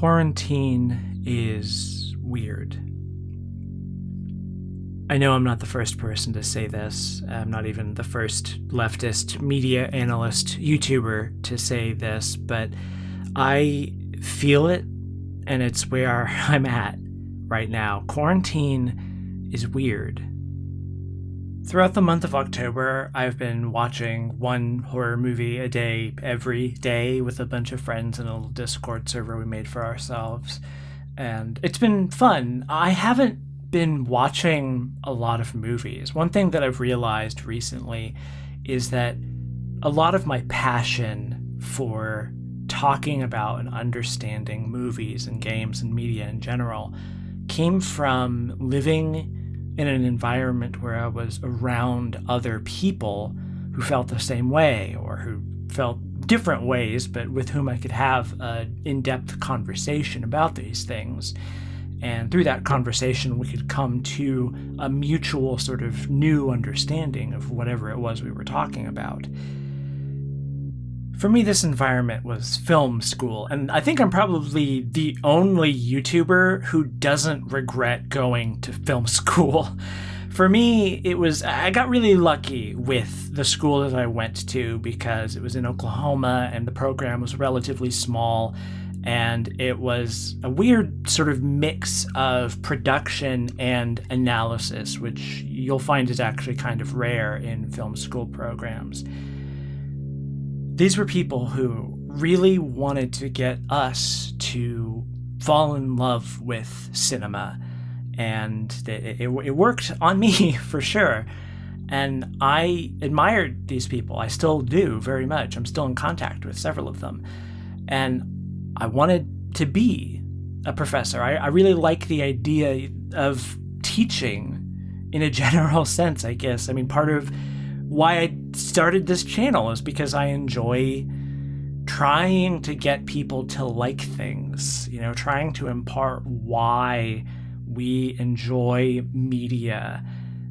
Quarantine is weird. I know I'm not the first person to say this. I'm not even the first leftist media analyst YouTuber to say this, but I feel it, and it's where I'm at right now. Quarantine is weird. Throughout the month of October, I've been watching one horror movie a day every day with a bunch of friends in a little Discord server we made for ourselves. And it's been fun. I haven't been watching a lot of movies. One thing that I've realized recently is that a lot of my passion for talking about and understanding movies and games and media in general came from living in an environment where I was around other people who felt the same way or who felt different ways, but with whom I could have an in-depth conversation about these things. And through that conversation, we could come to a mutual sort of new understanding of whatever it was we were talking about. For me, this environment was film school, and I think I'm probably the only YouTuber who doesn't regret going to film school. For me, I got really lucky with the school that I went to because it was in Oklahoma and the program was relatively small, and it was a weird sort of mix of production and analysis, which you'll find is actually kind of rare in film school programs. These were people who really wanted to get us to fall in love with cinema, and it worked on me for sure. And I admired these people. I still do very much. I'm still in contact with several of them. And I wanted to be a professor. I really like the idea of teaching in a general sense, I guess. I mean, part of why I started this channel is because I enjoy trying to get people to like things, trying to impart why we enjoy media.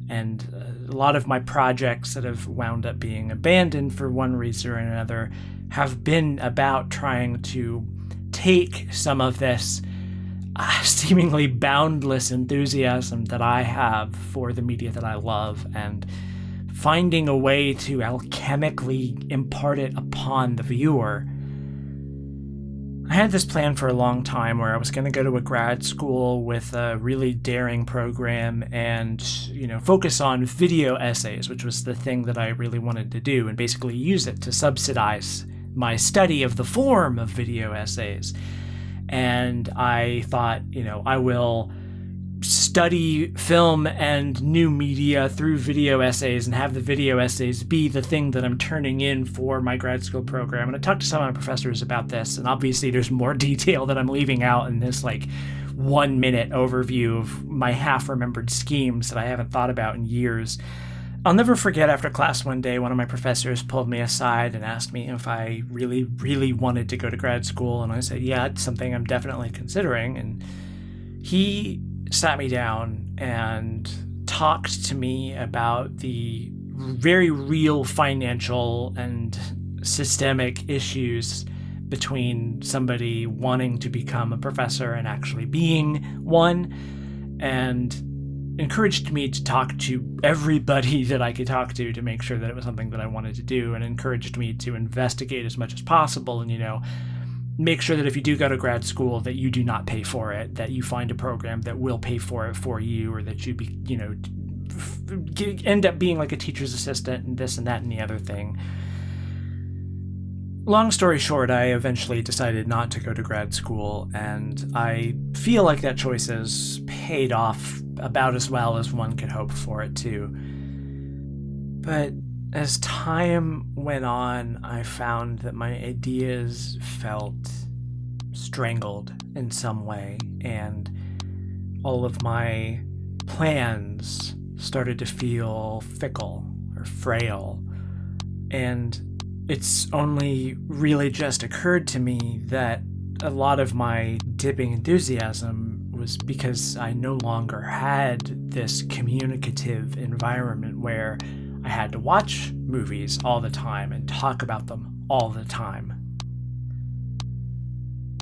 And a lot of my projects that have wound up being abandoned for one reason or another have been about trying to take some of this seemingly boundless enthusiasm that I have for the media that I love and finding a way to alchemically impart it upon the viewer. I had this plan for a long time where I was going to go to a grad school with a really daring program and, focus on video essays, which was the thing that I really wanted to do, and basically use it to subsidize my study of the form of video essays. And I thought, I will study film and new media through video essays and have the video essays be the thing that I'm turning in for my grad school program. And I talked to some of my professors about this, and obviously there's more detail that I'm leaving out in this 1 minute overview of my half-remembered schemes that I haven't thought about in years. I'll never forget, after class one day, one of my professors pulled me aside and asked me if I really, really wanted to go to grad school. And I said, yeah, it's something I'm definitely considering. And he sat me down and talked to me about the very real financial and systemic issues between somebody wanting to become a professor and actually being one, and encouraged me to talk to everybody that I could talk to make sure that it was something that I wanted to do, and encouraged me to investigate as much as possible and, make sure that if you do go to grad school that you do not pay for it, that you find a program that will pay for it for you, or that you end up being like a teacher's assistant and this and that and the other thing. Long story short, I eventually decided not to go to grad school, and I feel like that choice has paid off about as well as one could hope for it to. But as time went on, I found that my ideas felt strangled in some way, and all of my plans started to feel fickle or frail. And it's only really just occurred to me that a lot of my dipping enthusiasm was because I no longer had this communicative environment where I had to watch movies all the time and talk about them all the time.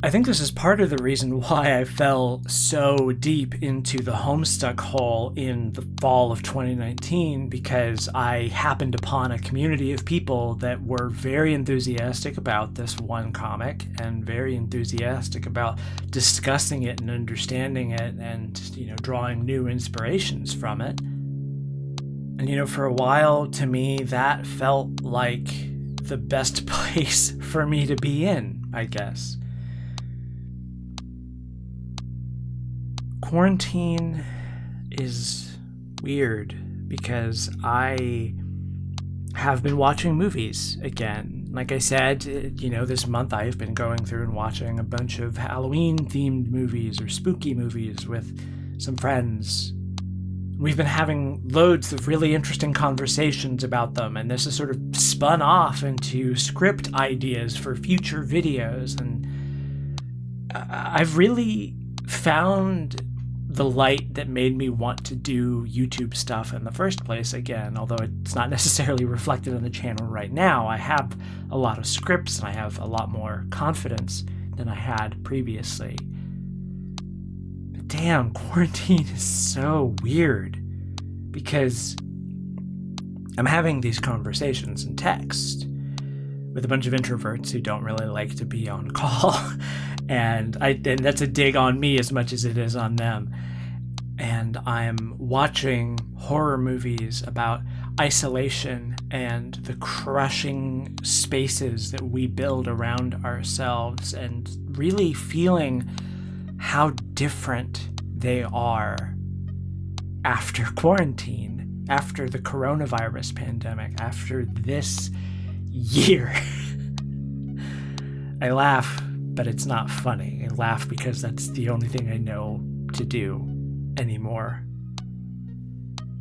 I think this is part of the reason why I fell so deep into the Homestuck hole in the fall of 2019, because I happened upon a community of people that were very enthusiastic about this one comic and very enthusiastic about discussing it and understanding it and, drawing new inspirations from it. And, for a while, to me, that felt like the best place for me to be in, I guess. Quarantine is weird because I have been watching movies again. Like I said, this month I've been going through and watching a bunch of Halloween-themed movies or spooky movies with some friends. We've been having loads of really interesting conversations about them, and this has sort of spun off into script ideas for future videos, and I've really found the light that made me want to do YouTube stuff in the first place again, although it's not necessarily reflected on the channel right now. I have a lot of scripts and I have a lot more confidence than I had previously. But damn, quarantine is so weird because I'm having these conversations in text with a bunch of introverts who don't really like to be on call. And that's a dig on me as much as it is on them. And I'm watching horror movies about isolation and the crushing spaces that we build around ourselves, and really feeling how different they are after quarantine, after the coronavirus pandemic, after this year. I laugh, but it's not funny. I laugh because that's the only thing I know to do anymore.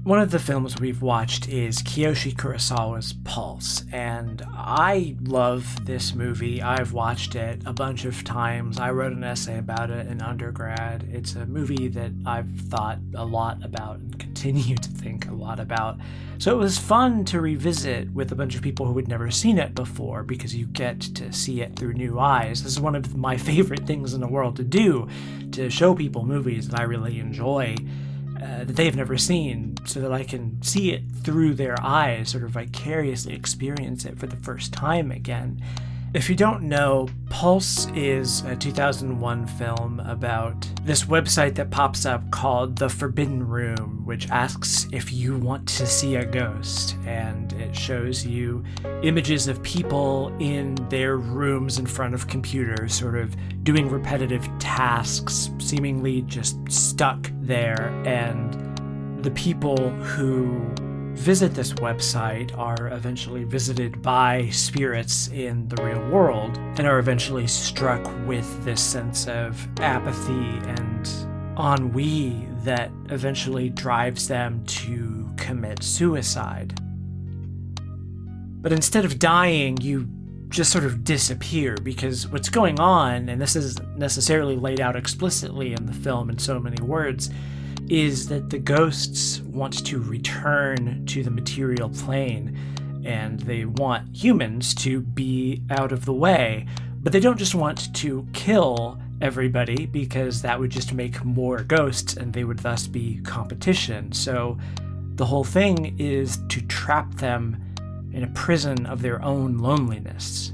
One of the films we've watched is Kiyoshi Kurosawa's Pulse, and I love this movie. I've watched it a bunch of times. I wrote an essay about it in undergrad. It's a movie that I've thought a lot about and continue to think a lot about. So it was fun to revisit with a bunch of people who had never seen it before, because you get to see it through new eyes. This is one of my favorite things in the world to do, to show people movies that I really enjoy, that they've never seen, so that I can see it through their eyes, sort of vicariously experience it for the first time again. If you don't know, Pulse is a 2001 film about this website that pops up called The Forbidden Room, which asks if you want to see a ghost, and it shows you images of people in their rooms in front of computers, sort of doing repetitive tasks, seemingly just stuck there, and the people who visit this website are eventually visited by spirits in the real world and are eventually struck with this sense of apathy and ennui that eventually drives them to commit suicide. But instead of dying, you just sort of disappear, because what's going on, and this isn't necessarily laid out explicitly in the film in so many words, is that the ghosts want to return to the material plane, and they want humans to be out of the way. But they don't just want to kill everybody, because that would just make more ghosts, and they would thus be competition. So the whole thing is to trap them in a prison of their own loneliness.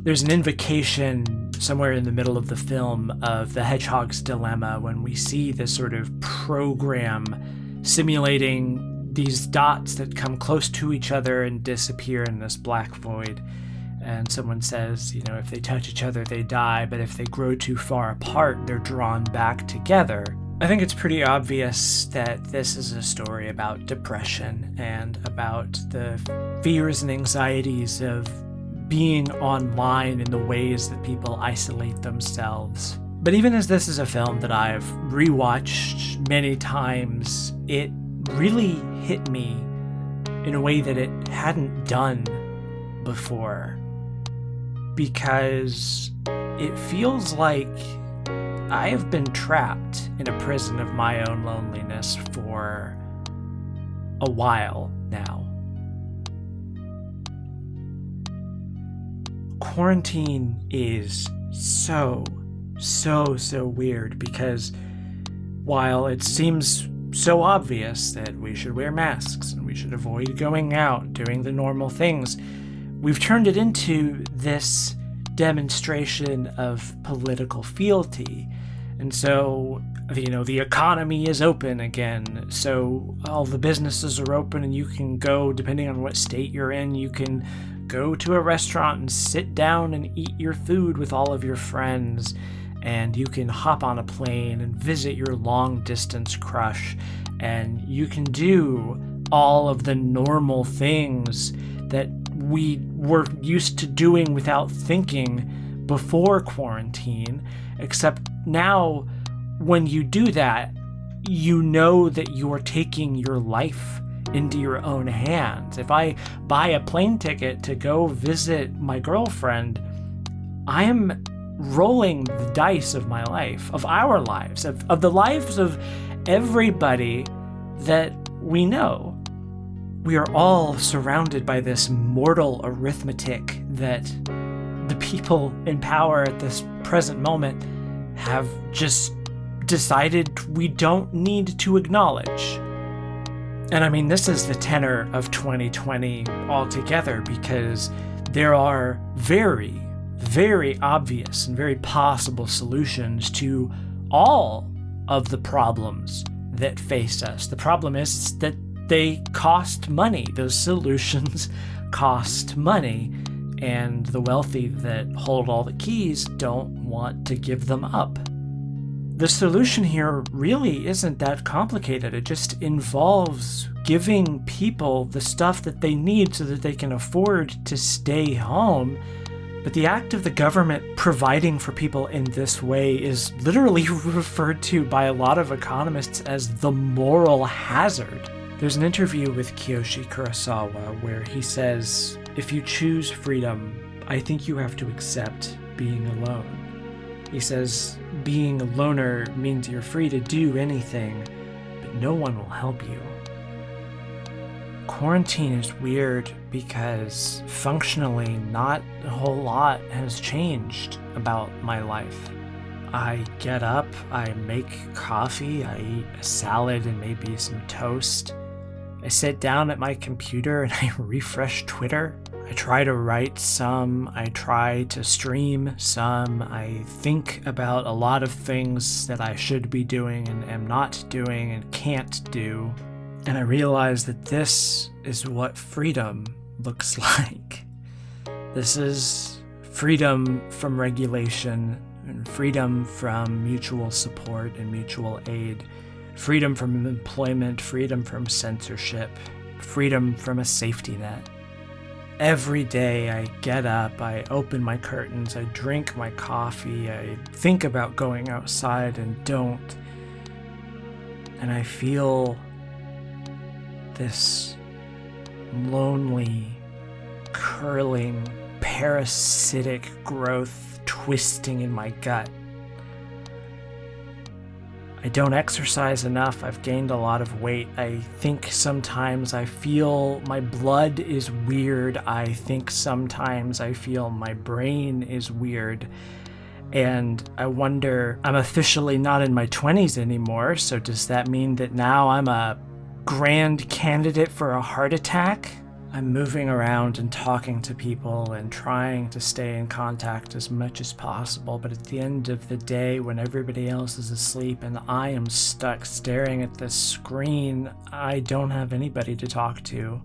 There's an invocation somewhere in the middle of the film of the Hedgehog's Dilemma, when we see this sort of program simulating these dots that come close to each other and disappear in this black void. And someone says, if they touch each other, they die, but if they grow too far apart, they're drawn back together. I think it's pretty obvious that this is a story about depression and about the fears and anxieties of being online in the ways that people isolate themselves. But even as this is a film that I've rewatched many times, it really hit me in a way that it hadn't done before, because it feels like I have been trapped in a prison of my own loneliness for a while now. quarantine is so weird, because while it seems so obvious that we should wear masks and we should avoid going out, doing the normal things, we've turned it into this demonstration of political fealty. And so, the economy is open again, so all the businesses are open and you can go, depending on what state you're in, you can go to a restaurant and sit down and eat your food with all of your friends, and you can hop on a plane and visit your long-distance crush, and you can do all of the normal things that we were used to doing without thinking before quarantine, except now when you do that, you know that you're taking your life into your own hands. If I buy a plane ticket to go visit my girlfriend, I am rolling the dice of my life, of our lives, of the lives of everybody that we know. We are all surrounded by this mortal arithmetic that the people in power at this present moment have just decided we don't need to acknowledge. And I mean, this is the tenor of 2020 altogether, because there are very, very obvious and very possible solutions to all of the problems that face us. The problem is that they cost money. Those solutions cost money, and the wealthy that hold all the keys don't want to give them up. The solution here really isn't that complicated. It just involves giving people the stuff that they need so that they can afford to stay home. But the act of the government providing for people in this way is literally referred to by a lot of economists as the moral hazard. There's an interview with Kiyoshi Kurosawa where he says, "If you choose freedom, I think you have to accept being alone." He says, being a loner means you're free to do anything, but no one will help you. Quarantine is weird because functionally not a whole lot has changed about my life. I get up, I make coffee, I eat a salad and maybe some toast. I sit down at my computer and I refresh Twitter. I try to write some, I try to stream some, I think about a lot of things that I should be doing and am not doing and can't do. And I realize that this is what freedom looks like. This is freedom from regulation, and freedom from mutual support and mutual aid, freedom from employment, freedom from censorship, freedom from a safety net. Every day I get up, I open my curtains, I drink my coffee, I think about going outside and don't. And I feel this lonely, curling, parasitic growth twisting in my gut. I don't exercise enough. I've gained a lot of weight. I think sometimes I feel my blood is weird. I think sometimes I feel my brain is weird. And I wonder, I'm officially not in my 20s anymore, so does that mean that now I'm a grand candidate for a heart attack? I'm moving around and talking to people and trying to stay in contact as much as possible, but at the end of the day, when everybody else is asleep and I am stuck staring at this screen, I don't have anybody to talk to.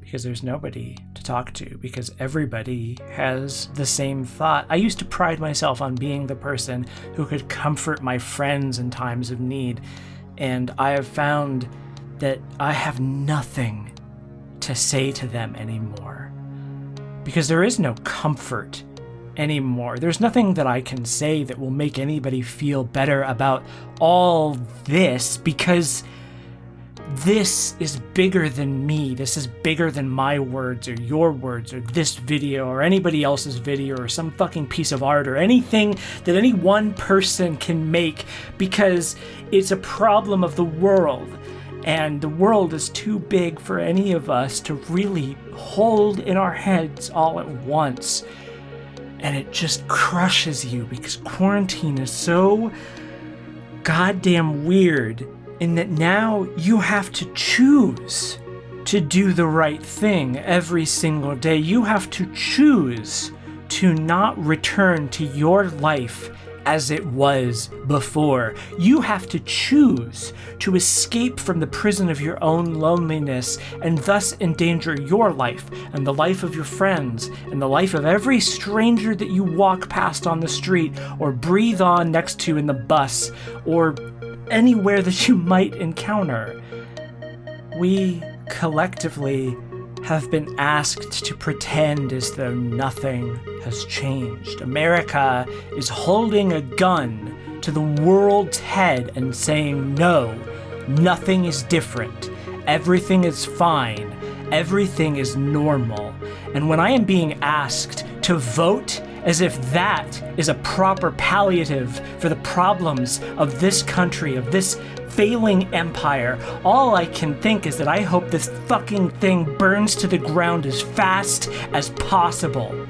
Because there's nobody to talk to, because everybody has the same thought. I used to pride myself on being the person who could comfort my friends in times of need, and I have found that I have nothing to say to them anymore, because there is no comfort anymore. There's nothing that I can say that will make anybody feel better about all this, because this is bigger than me. This is bigger than my words or your words or this video or anybody else's video or some fucking piece of art or anything that any one person can make, because it's a problem of the world. And the world is too big for any of us to really hold in our heads all at once. And it just crushes you because quarantine is so goddamn weird in that now you have to choose to do the right thing every single day. You have to choose to not return to your life as it was before. You have to choose to escape from the prison of your own loneliness and thus endanger your life and the life of your friends and the life of every stranger that you walk past on the street or breathe on next to in the bus or anywhere that you might encounter. We collectively have been asked to pretend as though nothing has changed. America is holding a gun to the world's head and saying, no, nothing is different. Everything is fine. Everything is normal. And when I am being asked to vote as if that is a proper palliative for the problems of this country, of this failing empire, all I can think is that I hope this fucking thing burns to the ground as fast as possible.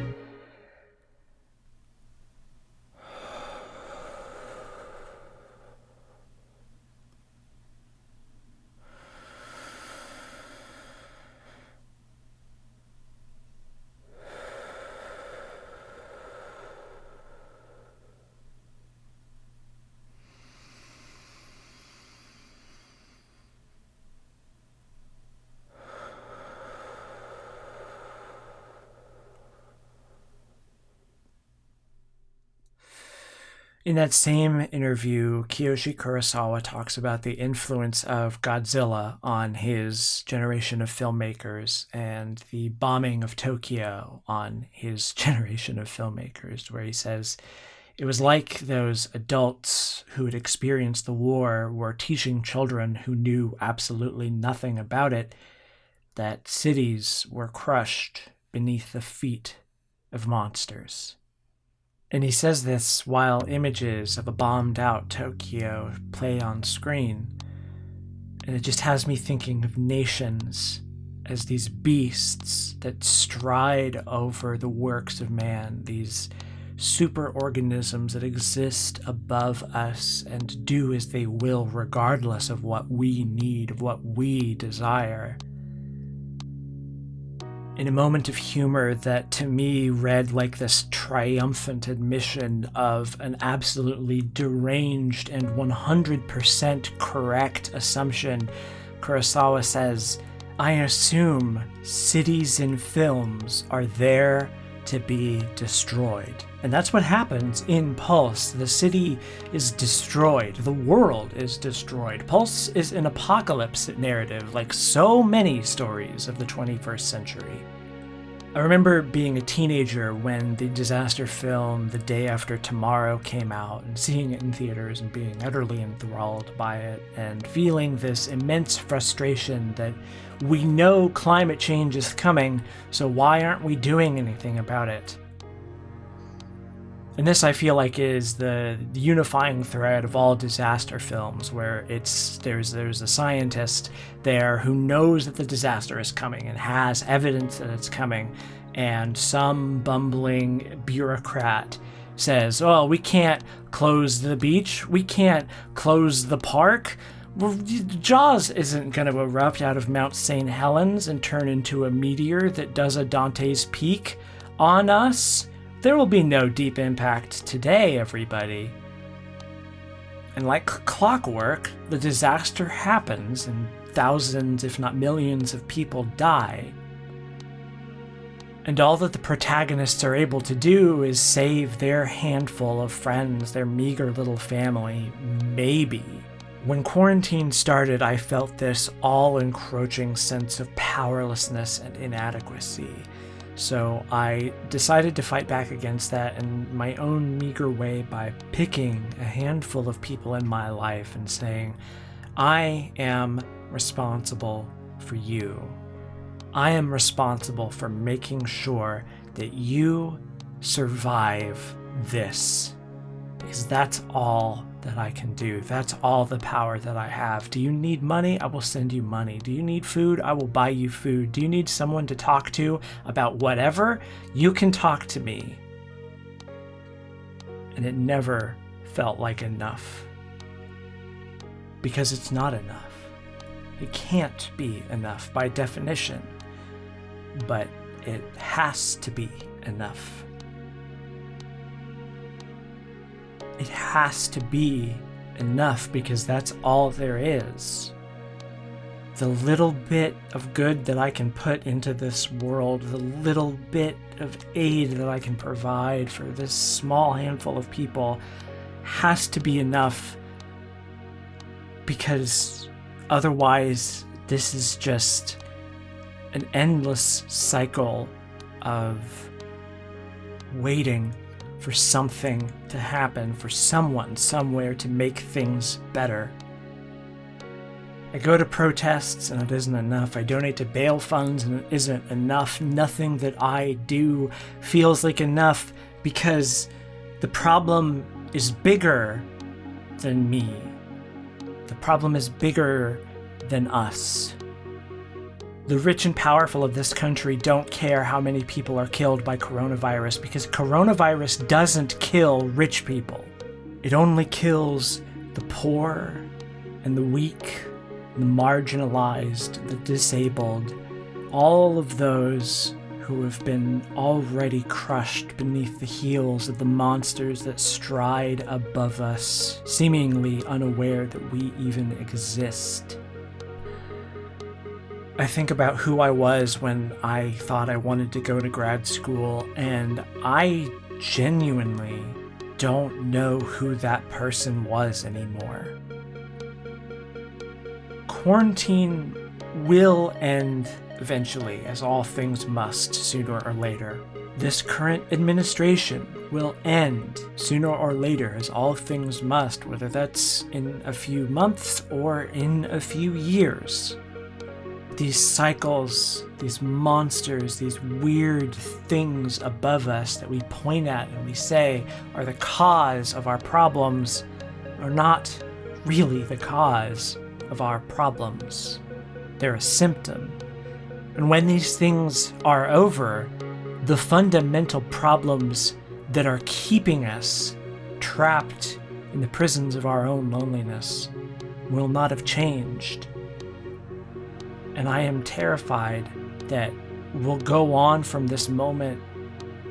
In that same interview, Kiyoshi Kurosawa talks about the influence of Godzilla on his generation of filmmakers and the bombing of Tokyo on his generation of filmmakers, where he says, it was like those adults who had experienced the war were teaching children who knew absolutely nothing about it that cities were crushed beneath the feet of monsters. And he says this while images of a bombed-out Tokyo play on screen. And it just has me thinking of nations as these beasts that stride over the works of man, these superorganisms that exist above us and do as they will regardless of what we need, of what we desire. In a moment of humor that to me read like this triumphant admission of an absolutely deranged and 100% correct assumption, Kurosawa says, I assume cities in films are there to be destroyed. And that's what happens in Pulse. The city is destroyed. The world is destroyed. Pulse is an apocalypse narrative, like so many stories of the 21st century. I remember being a teenager when the disaster film The Day After Tomorrow came out and seeing it in theaters and being utterly enthralled by it and feeling this immense frustration that we know climate change is coming, so why aren't we doing anything about it? And this, I feel like, is the unifying thread of all disaster films, where there's a scientist there who knows that the disaster is coming and has evidence that it's coming, and some bumbling bureaucrat says, oh, we can't close the beach, we can't close the park. Well, Jaws isn't going to erupt out of Mount St. Helens and turn into a meteor that does a Dante's Peak on us. There will be no deep impact today, everybody. And like clockwork, the disaster happens and thousands, if not millions, of people die. And all that the protagonists are able to do is save their handful of friends, their meager little family, maybe. When quarantine started, I felt this all-encroaching sense of powerlessness and inadequacy. So I decided to fight back against that in my own meager way by picking a handful of people in my life and saying, I am responsible for you. I am responsible for making sure that you survive this. because that's all that I can do. That's all the power that I have. Do you need money? I will send you money. Do you need food? I will buy you food. Do you need someone to talk to about whatever? You can talk to me. And it never felt like enough. Because it's not enough. It can't be enough by definition. But it has to be enough. It has to be enough because that's all there is. The little bit of good that I can put into this world, the little bit of aid that I can provide for this small handful of people has to be enough, because otherwise this is just an endless cycle of waiting for something to happen, for someone somewhere to make things better. I go to protests and it isn't enough. I donate to bail funds and it isn't enough. Nothing that I do feels like enough because the problem is bigger than me. The problem is bigger than us. The rich and powerful of this country don't care how many people are killed by coronavirus because coronavirus doesn't kill rich people. It only kills the poor and the weak, the marginalized, the disabled, all of those who have been already crushed beneath the heels of the monsters that stride above us, seemingly unaware that we even exist. I think about who I was when I thought I wanted to go to grad school, and I genuinely don't know who that person was anymore. Quarantine will end eventually, as all things must sooner or later. This current administration will end sooner or later, as all things must, whether that's in a few months or in a few years. These cycles, these monsters, these weird things above us that we point at and we say are the cause of our problems are not really the cause of our problems. They're a symptom. And when these things are over, the fundamental problems that are keeping us trapped in the prisons of our own loneliness will not have changed. And I am terrified that we'll go on from this moment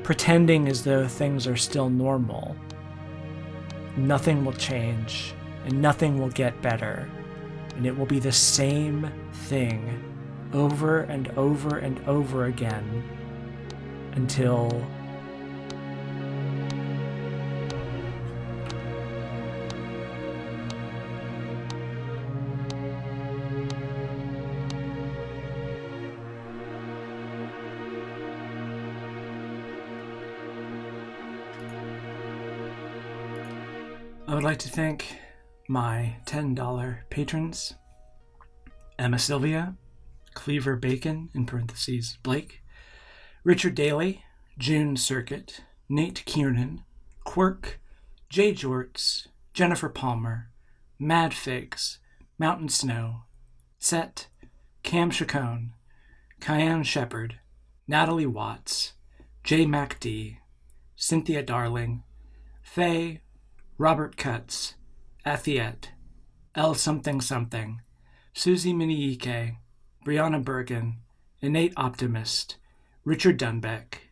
pretending as though things are still normal. Nothing will change, and nothing will get better, and it will be the same thing over and over and over again until I would like to thank my $10 patrons: Emma Sylvia, Cleaver Bacon, in parentheses, Blake, Richard Daly, June Circuit, Nate Kiernan, Quirk, Jay Jorts, Jennifer Palmer, Mad Figs, Mountain Snow, Set, Cam Chacon, Kyan Shepard, Natalie Watts, J. MacD, Cynthia Darling, Faye, Robert Cutts, Athiette, L. Something Something, Susie Miniike, Brianna Bergen, Innate Optimist, Richard Dunbeck,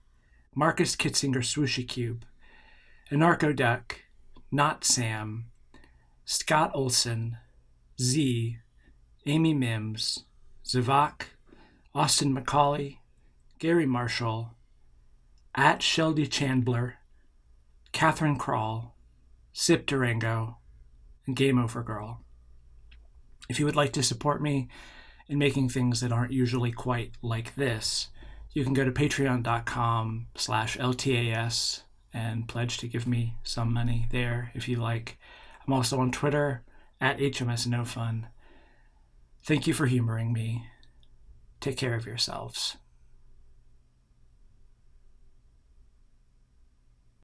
Marcus Kitzinger Swooshy Cube, Anarcho Duck, Not Sam, Scott Olson, Z, Amy Mims, Zavak, Austin McCauley, Gary Marshall, at Sheldy Chandler, Catherine Crawl, Sip Durango, and Game Over Girl. If you would like to support me in making things that aren't usually quite like this, you can go to patreon.com/LTAS and pledge to give me some money there if you like. I'm also on Twitter at HMSNoFun. Thank you for humoring me. Take care of yourselves.